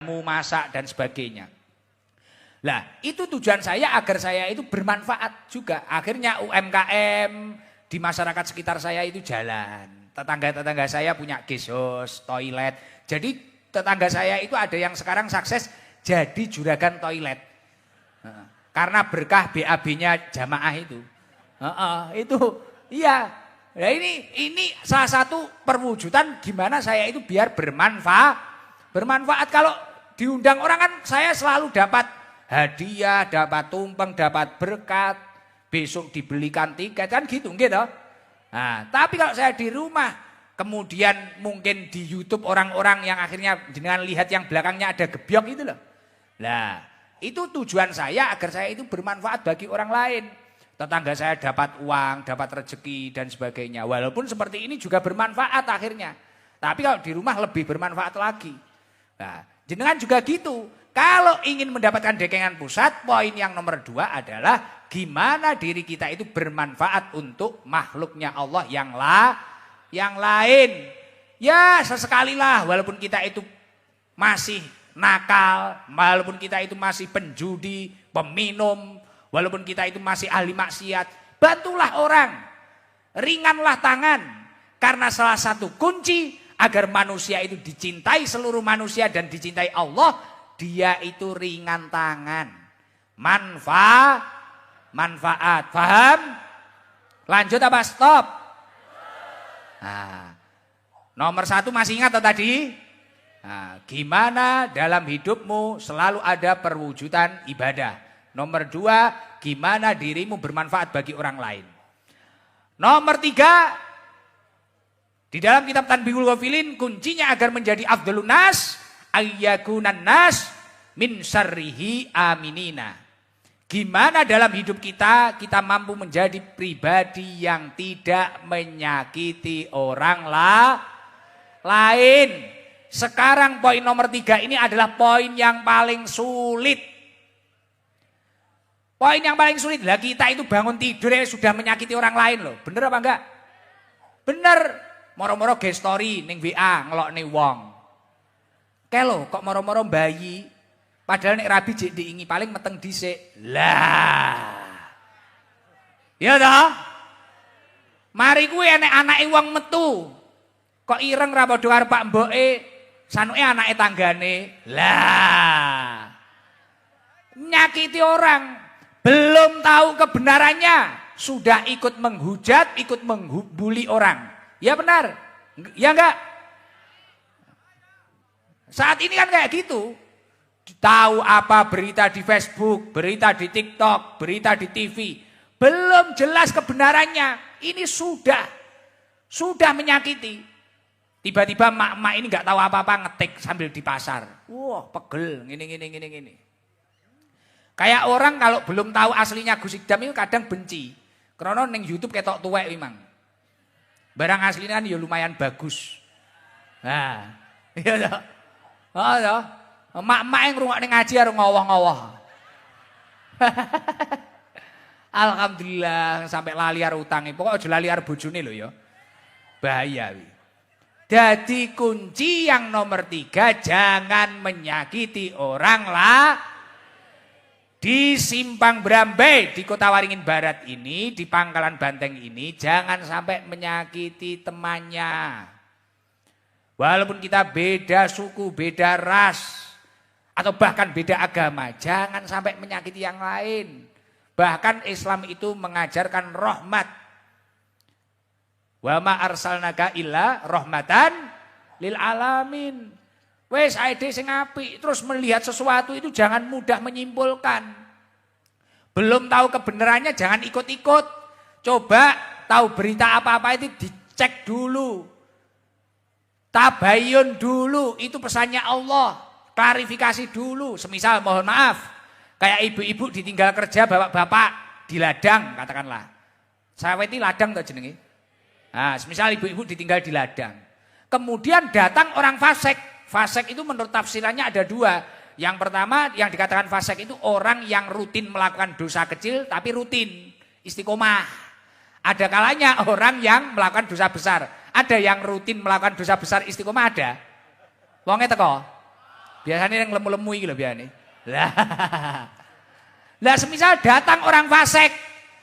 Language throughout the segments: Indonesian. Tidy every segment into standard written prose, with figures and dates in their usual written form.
masak dan sebagainya. Lah, itu tujuan saya agar saya itu bermanfaat juga. Akhirnya UMKM di masyarakat sekitar saya itu jalan. Tetangga-tetangga saya punya gesos, toilet. Jadi tetangga saya itu ada yang sekarang sukses jadi juragan toilet. Karena berkah BAB-nya jamaah itu. Itu iya. Nah ini salah satu perwujudan gimana saya itu biar bermanfaat. Bermanfaat kalau diundang orang kan saya selalu dapat hadiah, dapat tumpeng, dapat berkat, besok dibelikan tiket kan gitu. Nah, tapi kalau saya di rumah, kemudian mungkin di YouTube orang-orang yang akhirnya dengan lihat yang belakangnya ada gebyok itu loh. Nah, itu tujuan saya agar saya itu bermanfaat bagi orang lain. Tetangga saya dapat uang, dapat rezeki dan sebagainya. Walaupun seperti ini juga bermanfaat akhirnya. Tapi kalau di rumah lebih bermanfaat lagi. Nah, jenengan juga gitu. Kalau ingin mendapatkan dekengan pusat, poin yang nomor 2 adalah gimana diri kita itu bermanfaat untuk makhluknya Allah yang lain. Ya sesekali lah walaupun kita itu masih nakal, walaupun kita itu masih penjudi, peminum, walaupun kita itu masih ahli maksiat, bantulah orang, ringanlah tangan. Karena salah satu kunci agar manusia itu dicintai seluruh manusia dan dicintai Allah, dia itu ringan tangan. Manfaat. Paham? Lanjut apa stop? Nah, nomor 1 masih ingat atau tadi? Nah, gimana dalam hidupmu selalu ada perwujudan ibadah. Nomor 2, gimana dirimu bermanfaat bagi orang lain. Nomor 3, di dalam kitab Tanbihul Ghafilin, kuncinya agar menjadi afdhalun nas, ayyakunan nas min syarrihi aminina. Gimana dalam hidup kita mampu menjadi pribadi yang tidak menyakiti orang lain. Sekarang poin nomor 3 ini adalah poin yang paling sulit. Poin yang paling sulit lah, kita itu bangun tidur ya sudah menyakiti orang lain loh. Bener apa enggak? Bener. Moro-moro ge story ning WA ngelokne wong. Kelo kok moro-moro bayi, padahal nek rabi jek diingi paling meteng dhisik. Lah. Ya toh? Mari kuwi enek anake wong metu. Kok ireng ra padha karo Pak Mboke, sanuke anake tanggane. Lah. Nyakiti orang, belum tahu kebenarannya, sudah ikut menghujat, ikut membuli orang. Ya benar, ya enggak? Saat ini kan kayak gitu. Tahu apa berita di Facebook, berita di TikTok, berita di TV. Belum jelas kebenarannya. Ini sudah menyakiti. Tiba-tiba mak-mak ini enggak tahu apa-apa ngetik sambil di pasar. Wah, pegel, gini. Kayak orang kalau belum tahu aslinya Gus Idam itu kadang benci. Karena ning YouTube ketok tuwek memang. Barang aslinya kan ya lumayan bagus. Nah, iya toh. Oh toh. Mak-mak yang ngrungokne ngaji karo ngowoh-ngowoh. Alhamdulillah sampai lali karo utange. Pokok aja lali karo bojone lho ya. Bahaya wi. Jadi kunci yang nomor 3, jangan menyakiti orang Di Simpang Brambe, di Kota Waringin Barat ini, di Pangkalan Banteng ini, jangan sampai menyakiti temannya. Walaupun kita beda suku, beda ras, atau bahkan beda agama, jangan sampai menyakiti yang lain. Bahkan Islam itu mengajarkan rahmat. Wa ma arsalnaka illa rahmatan lil alamin. Wes aide sing apik, terus melihat sesuatu itu jangan mudah menyimpulkan. Belum tahu kebenarannya jangan ikut-ikut. Coba tahu berita apa-apa itu dicek dulu. Tabayun dulu, itu pesannya Allah. Klarifikasi dulu, semisal mohon maaf. Kayak ibu-ibu ditinggal kerja bapak-bapak di ladang katakanlah. Saweti ladang tak jenenge. Nah, semisal ibu-ibu ditinggal di ladang. Kemudian datang orang fasik. Fasik itu menurut tafsirannya ada 2. Yang pertama yang dikatakan fasik itu orang yang rutin melakukan dosa kecil tapi rutin istiqomah. Ada kalanya orang yang melakukan dosa besar. Ada yang rutin melakukan dosa besar istiqomah ada. Wonge teko. Biasanya yang lemu-lemu iki lho biasanya. Lah semisal datang orang fasik.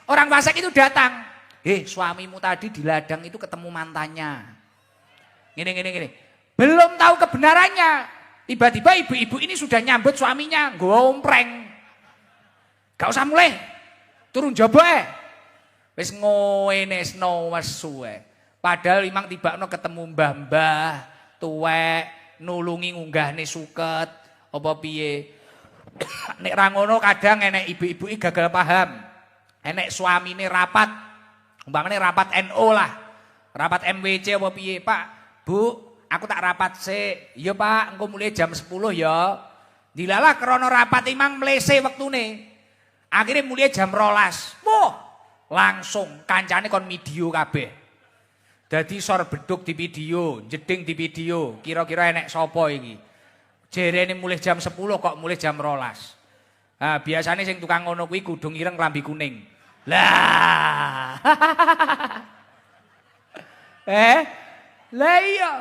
Orang fasik itu datang. Suamimu tadi di ladang itu ketemu mantannya. Gini. Belum tahu kebenarannya. Tiba-tiba ibu-ibu ini sudah nyambut suaminya. Ngompreng. Gak usah mulai. Turun jaba. Wis ngene wis suwe. Padahal imang tibakno ketemu mbah-mbah, tuwek, nulungi ngunggahne suket, apa piye. Nek ra ngono kadang enek ibu-ibu iki gagal paham. Enek suamine rapat. Umpamane rapat NO lah. Rapat MWC apa piye, Pak? Bu, aku tak rapat sik. Iya, Pak, engko mulai jam 10 ya. Dilalah krana rapat imang mlese wektune. Akhirnya mulai jam 12. Wah, langsung kancane kon video kabeh. Dadi sor beduk di video, jeding di video, kira-kira enek sapa iki. Jerene mulai jam 10 kok mulai jam 12. Nah, biasanya sing tukang ngono kuwi kudung ireng klambi kuning. Lah. Lah iya.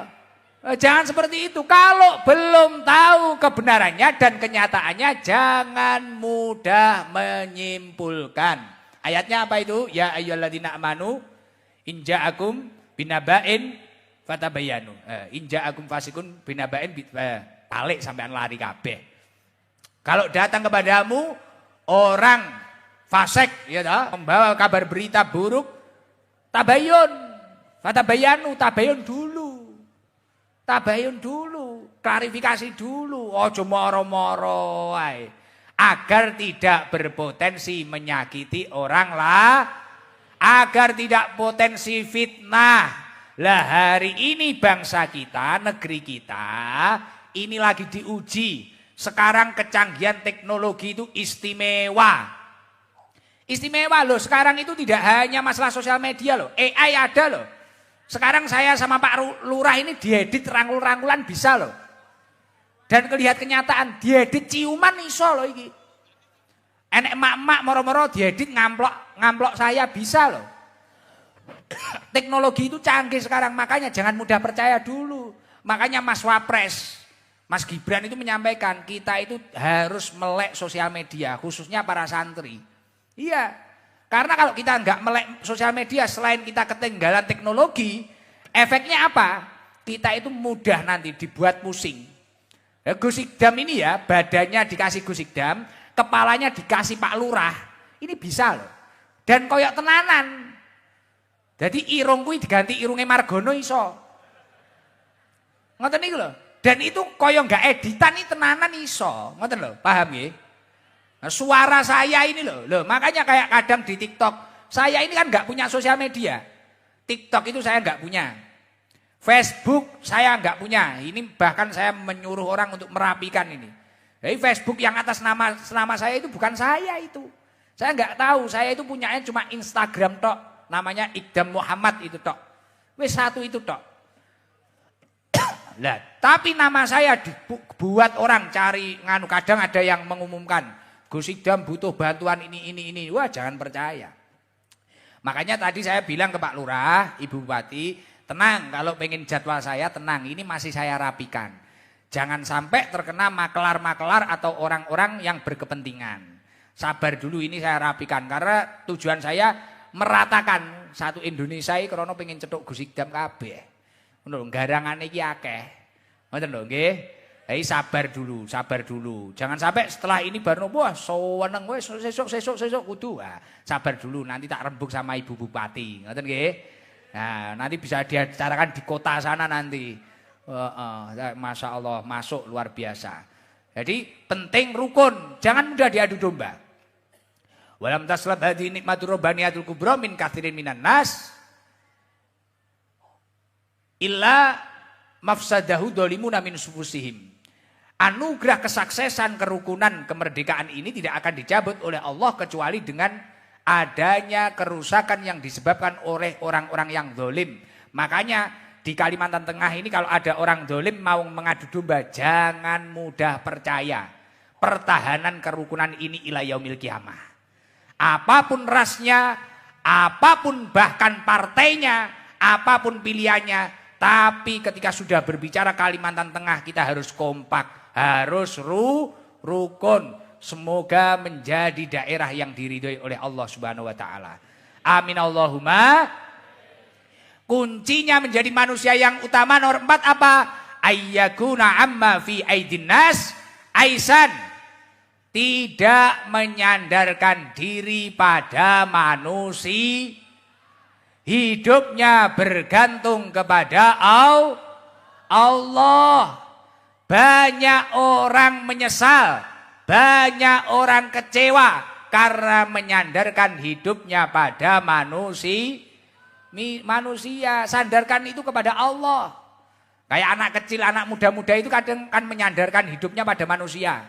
Jangan seperti itu. Kalau belum tahu kebenarannya dan kenyataannya jangan mudah menyimpulkan. Ayatnya apa itu? Ya ayyuhalladzina amanu in ja'akum binaba'in fatabayanu. Inja akum fasikun binaba'in balik sampean lari kabeh. Kalau datang kepadamu orang fasik ya toh, membawa kabar berita buruk, tabayun. Fatabayanu, tabayun dulu. Tabayun dulu, klarifikasi dulu, ojo moro-moro ae. Agar tidak berpotensi menyakiti orang lah. Agar tidak potensi fitnah. Lah hari ini bangsa kita, negeri kita, ini lagi diuji. Sekarang kecanggihan teknologi itu istimewa. Istimewa loh, sekarang itu tidak hanya masalah sosial media loh. AI ada loh. Sekarang saya sama Pak Lurah ini diedit rangkul-rangkulan bisa loh. Dan kelihatan kenyataan, diedit ciuman iso loh ini. Enek emak-emak moro-moro diedit ngamplok saya bisa loh. Teknologi itu canggih sekarang, makanya jangan mudah percaya dulu. Makanya Mas Wapres, Mas Gibran itu menyampaikan kita itu harus melek sosial media, khususnya para santri. Iya, karena kalau kita nggak melek sosial media, selain kita ketinggalan teknologi, efeknya apa? Kita itu mudah nanti dibuat pusing. Gusikdam ini ya, badannya dikasih gusikdam, kepalanya dikasih Pak Lurah, ini bisa loh. Dan koyok tenanan. Jadi irung kuwi diganti irunge Margono iso. Ngoten niku lho. Dan itu koyok enggak editan ini tenanan iso. Ngoten lho, paham nggih? Nah, suara saya ini loh, makanya kayak kadang di TikTok, saya ini kan enggak punya sosial media. TikTok itu saya enggak punya. Facebook saya enggak punya. Ini bahkan saya menyuruh orang untuk merapikan ini. Jadi Facebook yang atas nama saya itu bukan saya itu. Saya enggak tahu, saya itu punyanya cuma Instagram tok. Namanya Iqdam Muhammad itu tok. Wis satu itu tok. Lah, tapi nama saya dibuat orang cari nganu, kadang ada yang mengumumkan Gus Iqdam butuh bantuan ini. Wah, jangan percaya. Makanya tadi saya bilang ke Pak Lurah, Ibu Bupati, tenang kalau pengen jadwal saya tenang, ini masih saya rapikan. Jangan sampai terkena makelar-makelar atau orang-orang yang berkepentingan. Sabar dulu, ini saya rapikan karena tujuan saya meratakan satu Indonesia iki krana pengen cetuk Gus Iqdam kabeh. Ngono garangane iki akeh. Ngoten lho nggih. Hei sabar dulu. Jangan sampai setelah ini baru wah seneng wis sesuk kudu. Sabar dulu nanti tak rembug sama Ibu Bupati. Ngoten nggih. Nah, nanti bisa diacarakan di kota sana nanti. Masya Allah masuk luar biasa. Jadi penting rukun, jangan mudah diadu domba. Walam taslab hadi nikmatur rabbaniyatul kubra min katsirin minan nas illa mafsadahu dhalimuna min sufusihim. Anugerah kesuksesan, kerukunan, kemerdekaan ini tidak akan dicabut oleh Allah kecuali dengan adanya kerusakan yang disebabkan oleh orang-orang yang zalim. Makanya di Kalimantan Tengah ini kalau ada orang zalim mau mengadu domba, jangan mudah percaya. Pertahanan kerukunan ini ila yaumil kiamah. Apapun rasnya, apapun bahkan partainya, apapun pilihannya, tapi ketika sudah berbicara Kalimantan Tengah kita harus kompak, harus rukun. Semoga menjadi daerah yang diridhoi oleh Allah Subhanahu wa taala. Amin Allahumma. Kuncinya menjadi manusia yang utama nomor 4 apa? Ayyakuna amma fi aidin nas aisan. Tidak menyandarkan diri pada manusia. Hidupnya bergantung kepada Allah. Banyak orang menyesal, banyak orang kecewa karena menyandarkan hidupnya pada manusia. Sandarkan itu kepada Allah. Kayak anak kecil, anak muda-muda itu kadang kan menyandarkan hidupnya pada manusia.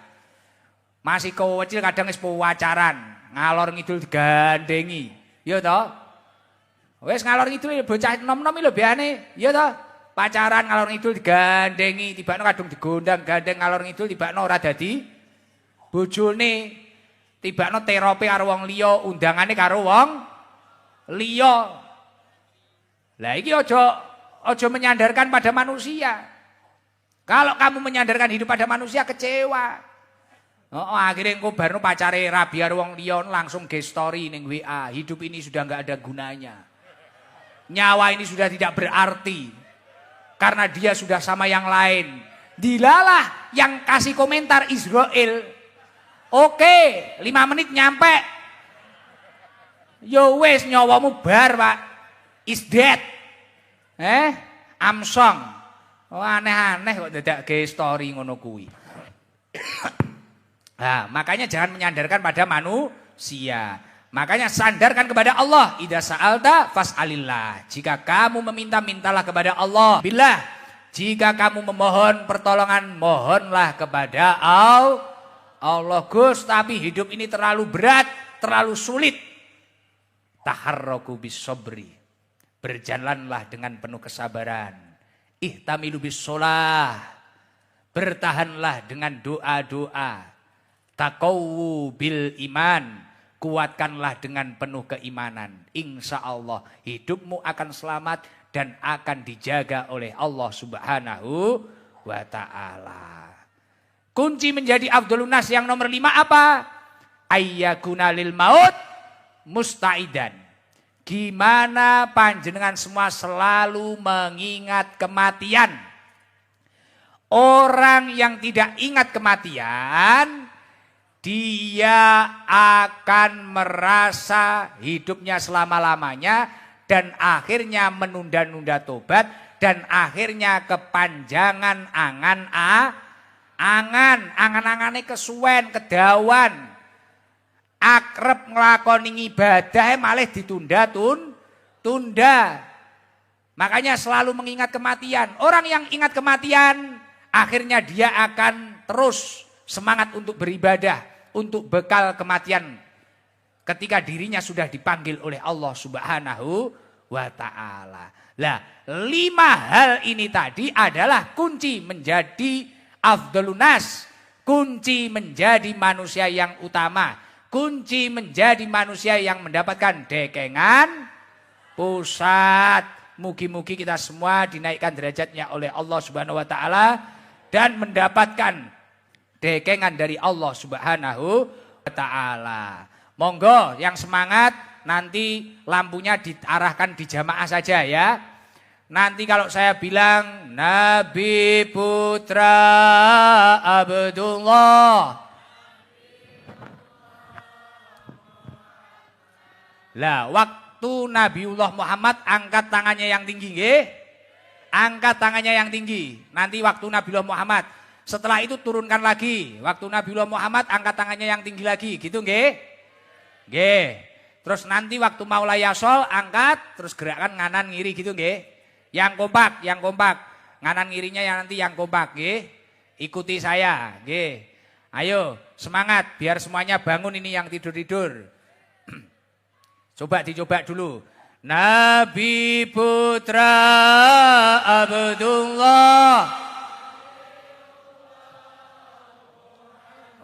Masih kecil kadang wis pacaran, ngalor ngidul digandengi. Ya toh? Wis ngalor ngidul bocah nom-nom lho biane. Ya toh? Pacaran ngalor ngidul digandengi, tibakno kadung digondang-gandeng ngalor ngidul tibakno ora dadi bojone. Tibakno terope karo wong liya, undangane karo wong liya. Lah iki aja menyandarkan pada manusia. Kalau kamu menyandarkan hidup pada manusia kecewa. Akhirnya engko barno pacare rabi karo wong liya langsung ge story ning WA. Hidup ini sudah enggak ada gunanya. Nyawa ini sudah tidak berarti. Karena dia sudah sama yang lain. Dilalah yang kasih komentar Israel. Oke, 5 menit nyampe. Yo wes nyawamu bar, Pak. Is dead. Amsong. Aneh-aneh kok dadake story ngono kuwi. Nah, makanya jangan menyandarkan pada manusia. Makanya sandarkan kepada Allah. Idza sa'alta fas'alillah. Jika kamu meminta, mintalah kepada Allah. Billah. Jika kamu memohon pertolongan, mohonlah kepada Allah. Gus, tapi hidup ini terlalu berat, terlalu sulit. Taharraku bis-sabri. Berjalanlah dengan penuh kesabaran. Ihtamilu bis-shalah. Bertahanlah dengan doa-doa. Taqawwu bil iman. Kuatkanlah dengan penuh keimanan. Insya Allah hidupmu akan selamat dan akan dijaga oleh Allah Subhanahu wa ta'ala. Kunci menjadi afdhalun nas yang nomor 5 apa? Ayyakuna lil maut musta'idan. Gimana panjenengan semua selalu mengingat kematian. Orang yang tidak ingat kematian, dia akan merasa hidupnya selama-lamanya dan akhirnya menunda-nunda tobat dan akhirnya kepanjangan angan-angane kesuwen, kedawan. Akrep nglakoni ibadah malah ditunda-tunda. Makanya selalu mengingat kematian. Orang yang ingat kematian akhirnya dia akan terus semangat untuk beribadah, untuk bekal kematian ketika dirinya sudah dipanggil oleh Allah Subhanahu wa ta'ala. Lah, 5 hal ini tadi adalah kunci menjadi afdhalun nas, kunci menjadi manusia yang utama, kunci menjadi manusia yang mendapatkan dekengan pusat. Mugi-mugi kita semua dinaikkan derajatnya oleh Allah Subhanahu wa ta'ala dan mendapatkan dekengan dari Allah Subhanahu wa ta'ala. Monggo yang semangat nanti lampunya diarahkan di jamaah saja ya. Nanti kalau saya bilang Nabi Putra Abdullah. Lah waktu Nabiullah Muhammad angkat tangannya yang tinggi nggih. Angkat tangannya yang tinggi. Nanti waktu Nabiullah Muhammad. Setelah itu turunkan lagi. Waktu Nabiullah Muhammad angkat tangannya yang tinggi lagi. Gitu nggih? Nggih. Terus nanti waktu Maula Yasol angkat. Terus gerakan nganan ngiri gitu nggih? Yang kompak. Nganan ngirinya yang nanti yang kompak nggih. Ikuti saya nggih. Ayo semangat biar semuanya bangun ini yang tidur-tidur. Coba dicoba dulu. Nabi Putra Abdullah.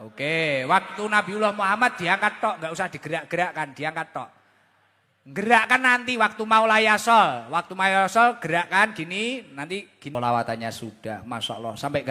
Oke, waktu Nabiullah Muhammad diangkat tok, nggak usah digerak-gerakkan, diangkat tok. Gerakkan nanti waktu Maula Yasol, gerakkan gini, nanti gini. Lawatannya sudah, Masya Allah, sampai